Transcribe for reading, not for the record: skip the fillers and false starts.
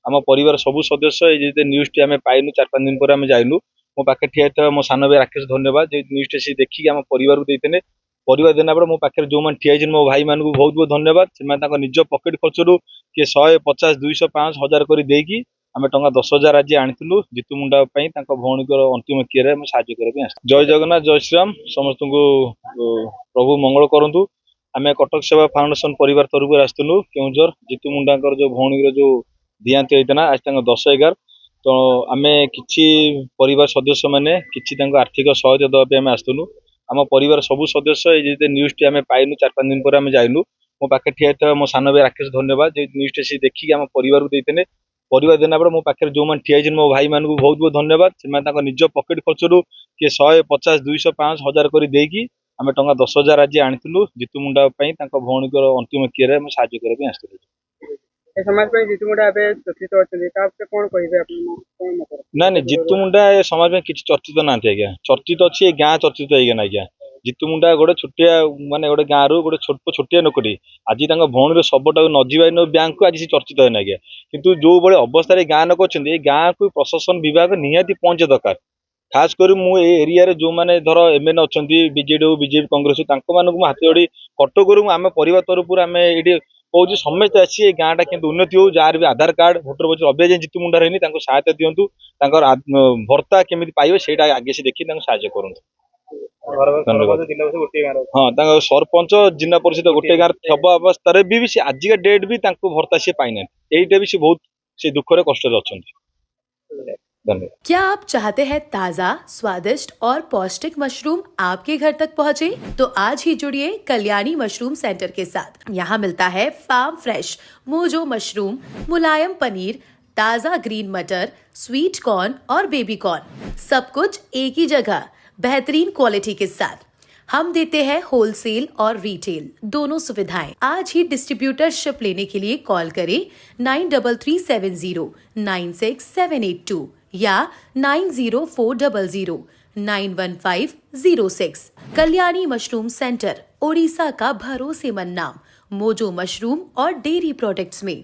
आम परिवार सबू सदस्य ये न्यूज टी आम पाइनु 4-5 दिन पर आम जाइनु मो पाखे ठिया था मो सान भाई राकेश धन्यवाद जो न्यूज टी देखिए आम परिवार को देते परिवार देना बेले मो पाखे जो मैंने ठिया मो भाई मान बहुत बहुत धन्यवाद से निज पकेट खर्चर किए 150, 200, 500, 1000 कर देकी आम टंका 10,000 आज आनीलु जीतू मुंडा भौणी अंतिम क्रिय साहय जय जगन्नाथ जय श्रीराम समस्त को प्रभु मंगल करूँ आम कटक सेवा फाउंडेशन परिवार तरफ आसलु केउझर जीतू मुंडा जो भौणी जो दिहांत होता आज 10/11 तो आम कि परिवार सदस्य मैंने कि आर्थिक सहयोग देवाई आम आसलु आम परिवार सबू सदस्य ये न्यूज टी आम पाइनु 4-5 दिन पर आम जाइनु मो पाखे ठिया था मो सान भाई राकेश धन्यवाद जो न्यूज टी देखिए आम परिवार को देते परिवार देना बेले मो पाखे जो मैंने ठिया मो भाई मान बहुत बहुत धन्यवाद से निज पकेट खर्चर किए 150, 200, 500, 1000 कर देकी आम टंका 10,000 आज आनीलु जीतू मुंडा भौणी अंतिम क्रिय साहय समाज जीतू मुंडा चर्चित ना जीतू मुंडा समाज में किसी चर्चित ना आज्ञा चर्चित अच्छी गाँ चर्चित है आज्ञा जीतू मुंडा गोटे छोटिया माने गोटे गाँव रु गोटे छोटिया नोकटी आज भौणी शबटा नजीवा नो बैंक को आज चर्चित है आज्ञा किंतु जो बड़े अवस्था गाँ लोक अच्छे गाँ को प्रशासन विभाग निहाती पहुंचे दरकार खास कर मु एरिया जो मैंने धर एमएन अच्छा बीजेडी हो बीजेपी कांग्रेस हाथ जोड़ी कटक आम परिवार तरफ आम ये कौन समस्त आसी गाँटा कि उन्नति हो जार भी आधार कार्ड भोटर बच अभ्या जीतू मुंडा रही सहायता दिंतु भर्ता केमी पाइबे से आगे से देखिए साहय करूँ हाँ सरपंच जिला परिषद गोटे गाँव थब अवस्था भी सी आजिका डेट भी भर्ता सी पाई ना यहीटा भी सी बहुत से दुखरे कष्ट अच्छा धन्यवाद। क्या आप चाहते हैं ताज़ा, स्वादिष्ट और पौष्टिक मशरूम आपके घर तक पहुंचे? तो आज ही जुड़िए कल्याणी मशरूम सेंटर के साथ। यहाँ मिलता है फार्म फ्रेश मोजो मशरूम, मुलायम पनीर, ताज़ा ग्रीन मटर, स्वीट कॉर्न और बेबी कॉर्न, सब कुछ एक ही जगह, बेहतरीन क्वालिटी के साथ। हम देते हैं होलसेल और रिटेल दोनों सुविधाएं। आज ही डिस्ट्रीब्यूटरशिप लेने के लिए कॉल करें 9337096782 या 9040091506। कल्याणी मशरूम सेंटर, ओडिशा का भरोसेमंद नाम, मोजो मशरूम और डेयरी प्रोडक्ट्स में।